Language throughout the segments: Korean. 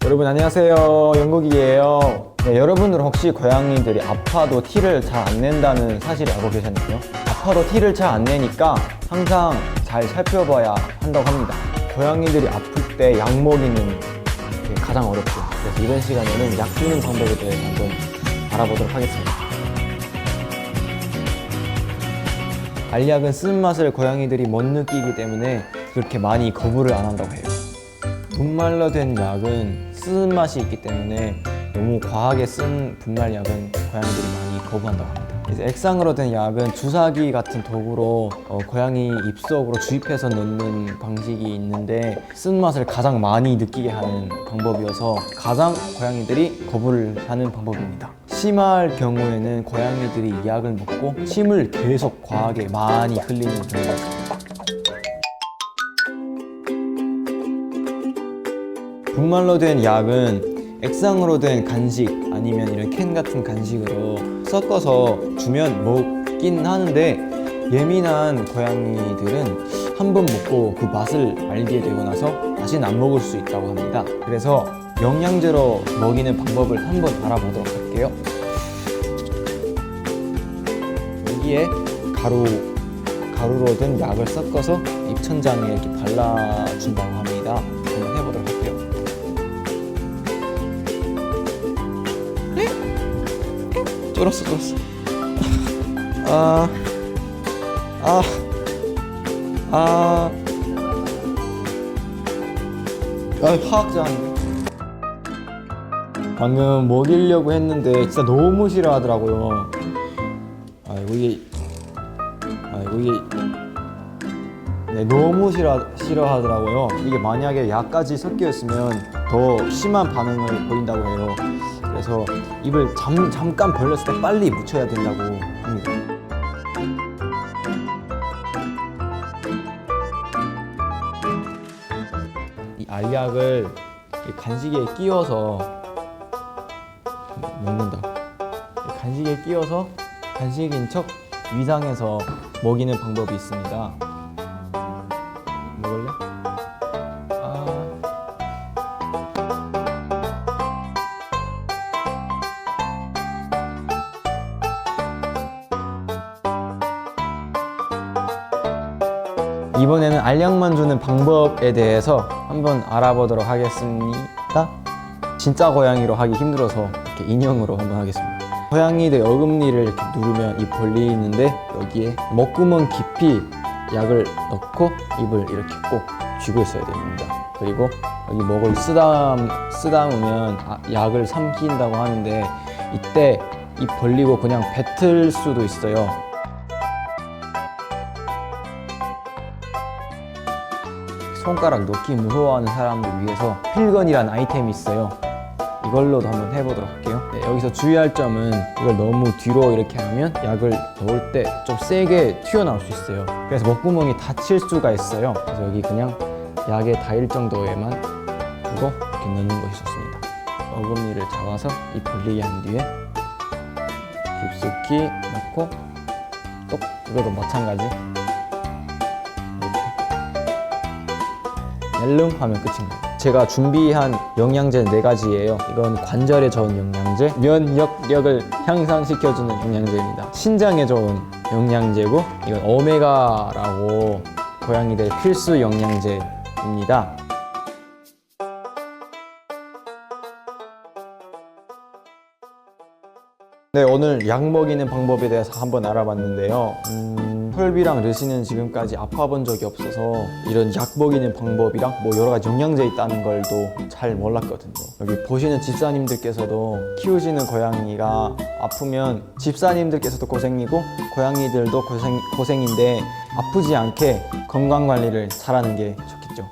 여러분 안녕하세요, 영국이에요. 네, 여러분들 혹시 고양이들이 아파도 티를 잘 안 낸다는 사실 알고 계셨나요? 아파도 티를 잘 안 내니까 항상 잘 살펴봐야 한다고 합니다. 고양이들이 아플 때 약 먹이는 게 가장 어렵죠. 그래서 이번 시간에는 약 주는 방법에 대해서 한번 알아보도록 하겠습니다. 알약은 쓴맛을 고양이들이 못 느끼기 때문에 그렇게 많이 거부를 안 한다고 해요. 분말로 된 약은 쓴 맛이 있기 때문에 너무 과하게 쓴 분말약은 고양이들이 많이 거부한다고 합니다. 이제 액상으로 된 약은 주사기 같은 도구로 고양이 입속으로 주입해서 넣는 방식이 있는데 쓴맛을 가장 많이 느끼게 하는 방법이어서 가장 고양이들이 거부를 하는 방법입니다. 심할 경우에는 고양이들이 이 약을 먹고 침을 계속 과하게 많이 흘리는 경우가 있습니다. 분말로 된 약은 액상으로 된 간식 아니면 이런 캔 같은 간식으로 섞어서 주면 먹긴 하는데 예민한 고양이들은 한 번 먹고 그 맛을 알게 되고 나서 다시는 안 먹을 수 있다고 합니다. 그래서 영양제로 먹이는 방법을 한번 알아보도록 할게요. 여기에 가루로 된 약을 섞어서 입천장에 이렇게 발라준다고 합니다. 한번 해보도록 할게요. 쫄았어. 화학자인데. 방금 먹이려고 했는데 진짜 너무 싫어하더라고요. 네, 너무 싫어하더라고요. 이게 만약에 약까지 섞여 있으면 더 심한 반응을 보인다고 해요. 그래서 입을 잠깐 벌렸을 때 빨리 묻혀야 된다고 합니다. 이 알약을 간식에 끼워서 먹는다. 간식에 끼워서 간식인 척 위장해서 먹이는 방법이 있습니다. 먹을래? 이번에는 알약만 주는 방법에 대해서 한번 알아보도록 하겠습니다. 진짜 고양이로 하기 힘들어서 이렇게 인형으로 한번 하겠습니다. 고양이들 어금니를 이렇게 누르면 입 벌리는데 여기에 목구멍 깊이 약을 넣고 입을 이렇게 꼭 쥐고 있어야 됩니다. 그리고 여기 목을 쓰다으면 약을 삼킨다고 하는데 이때 입 벌리고 그냥 뱉을 수도 있어요. 손가락 넣기 무서워하는 사람들 위해서 필건이라는 아이템이 있어요. 이걸로도 한번 해보도록 할게요. 네, 여기서 주의할 점은 이걸 너무 뒤로 이렇게 하면 약을 넣을 때 좀 세게 튀어나올 수 있어요. 그래서 목구멍이 다칠 수가 있어요. 그래서 여기 그냥 약에 닿을 정도에만 두고 이렇게 넣는 것이 좋습니다. 어금니를 잡아서 입 벌리게 한 뒤에 깊숙이 넣고 또 이것도 마찬가지 낼름 하면 끝입니다. 제가 준비한 영양제 4가지예요. 이건 관절에 좋은 영양제, 면역력을 향상시켜주는 영양제입니다. 신장에 좋은 영양제고 이건 오메가라고 고양이들 필수 영양제입니다. 네, 오늘 약 먹이는 방법에 대해서 한번 알아봤는데요. 펄비랑 르시는 지금까지 아파본 적이 없어서 이런 약 먹이는 방법이랑 여러 가지 영양제 있다는 걸도 잘 몰랐거든요. 여기 보시는 집사님들께서도 키우시는 고양이가 아프면 집사님들께서도 고생이고 고양이들도 고생인데 아프지 않게 건강관리를 잘하는 게 좋겠죠.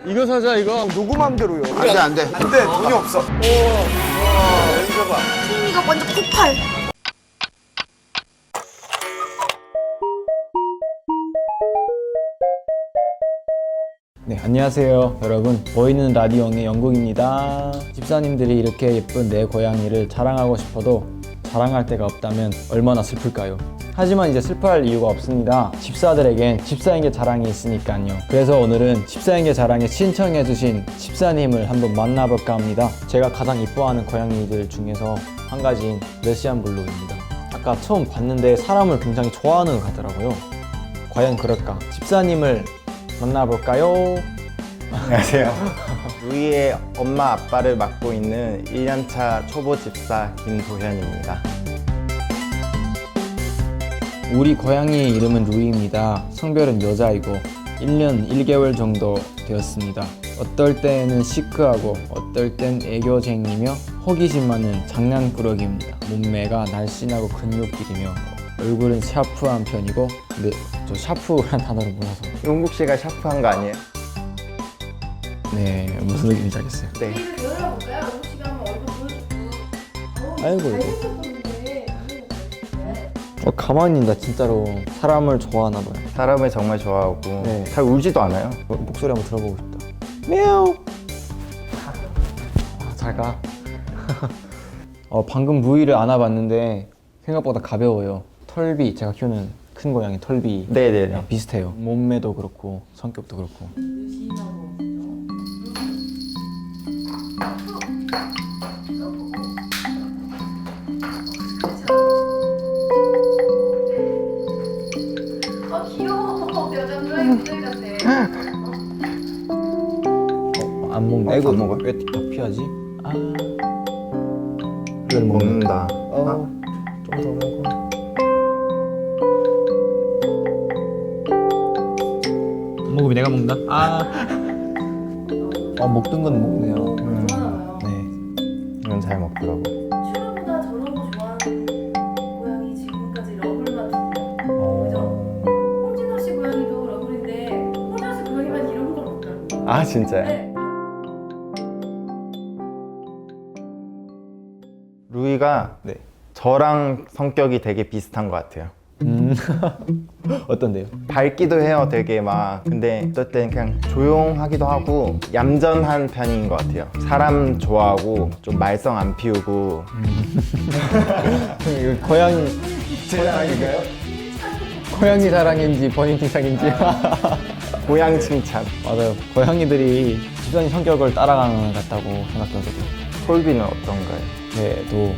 이거 사자 이거. 누구 맘대로요? 안 돼. 돈이 없어. 여기서 봐. 이거 먼저 폭발. 네, 안녕하세요 여러분. 보이는 라디오의 영국입니다. 집사님들이 이렇게 예쁜 내 고양이를 자랑하고 싶어도 자랑할 데가 없다면 얼마나 슬플까요? 하지만 이제 슬퍼할 이유가 없습니다. 집사들에겐 집사인 게 자랑이 있으니까요. 그래서 오늘은 집사인 게 자랑에 신청해주신 집사님을 한번 만나볼까 합니다. 제가 가장 이뻐하는 고양이들 중에서 한 가지인 러시안 블루입니다. 아까 처음 봤는데 사람을 굉장히 좋아하는 것 같더라고요. 과연 그럴까? 집사님을 만나볼까요? 안녕하세요. 루이의 엄마 아빠를 맡고 있는 1년차 초보 집사 김도현입니다. 우리 고양이의 이름은 루이입니다. 성별은 여자이고 1년 1개월 정도 되었습니다. 어떨 때는 시크하고 어떨 땐 애교쟁이며 호기심 많은 장난꾸러기입니다. 몸매가 날씬하고 근육질이며 얼굴은 샤프한 편이고, 근데 저 샤프란 단어를 몰라서 용국 씨가 샤프한 거 아니에요? 네, 무슨 느낌인지 알겠어요. 네. 우리를 열어볼까요? 영국 씨가 한번 얼굴 보여주고. 아이고, 이거. 잘생겼었는데. 가만히 나 진짜로 사람을 좋아하나 봐요. 사람을 정말 좋아하고 네. 잘 울지도 않아요. 목소리 한번 들어보고 싶다. мя우. 잘 가. 방금 루이를 안아봤는데 생각보다 가벼워요. 털비, 제가 키우는 큰 고양이 털비 네네네. 비슷해요. 몸매도 그렇고 성격도 그렇고. 귀여워. 여자 고양이 모델 같아. 안 먹네. 안 먹어요? 왜 피하지? 아, 이걸 먹는. 먹는다. 좀 더 먹어. 안 먹으면 내가 먹는다. 먹던 건 먹네요. 좋아하나봐요. 네. 이건 잘 먹더라고. 슈가보다 저런 거 좋아하는 고양이 지금까지 러블 같은데요. 그죠? 홍진호 씨 고양이도 러블인데 홍진호 씨 고양이만 이런 걸 먹더라고요. 아 진짜요? 네. 루이가 네. 저랑 성격이 되게 비슷한 것 같아요. 어떤데요? 밝기도 해요, 되게 막. 근데 어떨 땐 그냥 조용하기도 하고 얌전한 편인 것 같아요. 사람 좋아하고 좀 말썽 안 피우고. 이거 고양이 제 자랑인가요? 고양이 자랑인지 본인 칭찬인지. 고양 칭찬. 맞아요. 고양이들이 집사님 성격을 따라가는 것 같다고 생각하거든요. 톨비는 어떤가요? 네, 또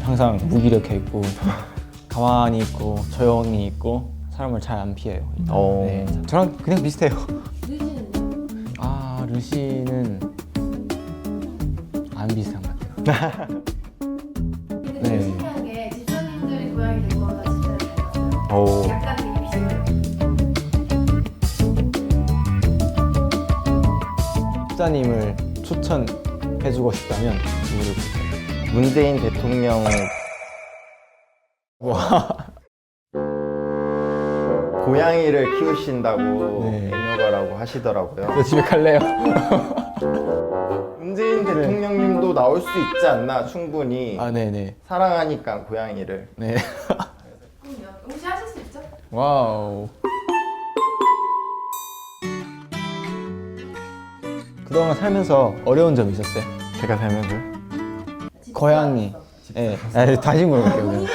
항상 무기력해 있고 가만히 있고 조용히 있고 사람을 잘 안 피해요. 일단. 오. 네, 저랑 그냥 비슷해요. 류진은요? 루시는 안 비슷한 것 같아요. 근데 네. 좀 신기한 게 집사님들이 고양이 데리고 와서 진짜 잘 봤어요. 오. 약간 되게 비슷해요. 집사님을 추천해주고 싶다면 누구를 볼까요? 문재인 대통령 고양이를 키우신다고 네. 애묘가라고 하시더라고요. 저 집에 갈래요. 문재인 대통령님도 나올 수 있지 않나 충분히. 아, 네네. 사랑하니까 고양이를. 네. 그럼요. 혹시 하실 수 있죠? 와우. 그동안 살면서 어려운 점이 있었어요? 제가 살면서 고양이. 네. 다시 물어볼게요. 그냥.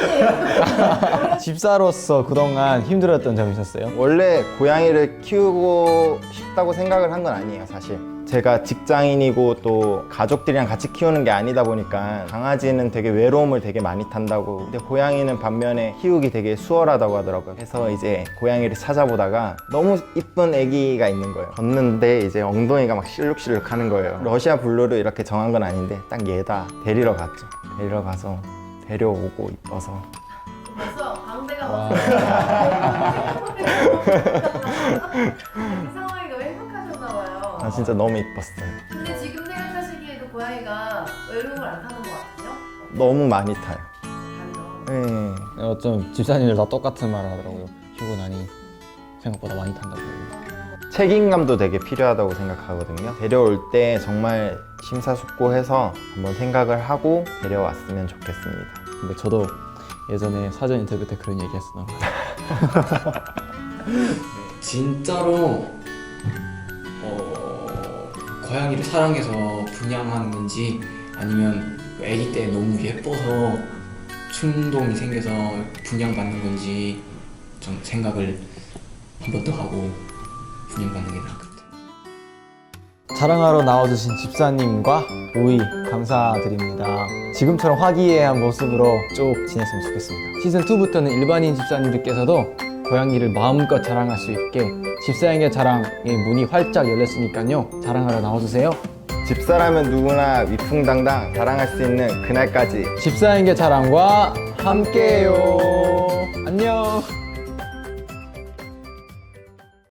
집사로서 그동안 힘들었던 점이 있었어요? 원래 고양이를 키우고 싶다고 생각을 한 건 아니에요, 사실. 제가 직장인이고 또 가족들이랑 같이 키우는 게 아니다 보니까 강아지는 되게 외로움을 되게 많이 탄다고. 근데 고양이는 반면에 키우기 되게 수월하다고 하더라고요. 그래서 이제 고양이를 찾아보다가 너무 이쁜 애기가 있는 거예요. 걷는데 이제 엉덩이가 막 실룩실룩 하는 거예요. 러시아 블루를 이렇게 정한 건 아닌데 딱 얘다 데리러 갔죠. 데리러 가서 데려오고 이뻐서. 벌써 광대가 와. 이 상황이 너무 행복하셨나봐요. 아 진짜 너무 이뻤어요. 근데 지금 생각하시기에도 고양이가 외로움을 안 타는 것 같아요? 너무 많이 타요. 다르죠. 네. 어쩜 집사님들 다 똑같은 말을 하더라고요. 키우고 나니 생각보다 많이 탄다고. 책임감도 되게 필요하다고 생각하거든요. 데려올 때 정말 심사숙고해서 한번 생각을 하고 데려왔으면 좋겠습니다. 근데 저도 예전에 사전 인터뷰 때 그런 얘기 했었던 것 같아요. 진짜로 고양이를 사랑해서 분양한 건지 아니면 아기 때 너무 예뻐서 충동이 생겨서 분양받는 건지 좀 생각을 한 번 더 하고 분양받는 게 나을 것 같아요. 자랑하러 나와주신 집사님과 우이 감사드립니다. 지금처럼 화기애애한 모습으로 쭉 지냈으면 좋겠습니다. 시즌2부터는 일반인 집사님들께서도 고양이를 마음껏 자랑할 수 있게 집사에게 자랑의 문이 활짝 열렸으니까요. 자랑하러 나와주세요. 집사라면 누구나 위풍당당 자랑할 수 있는 그날까지 집사에게 자랑과 함께해요. 안녕.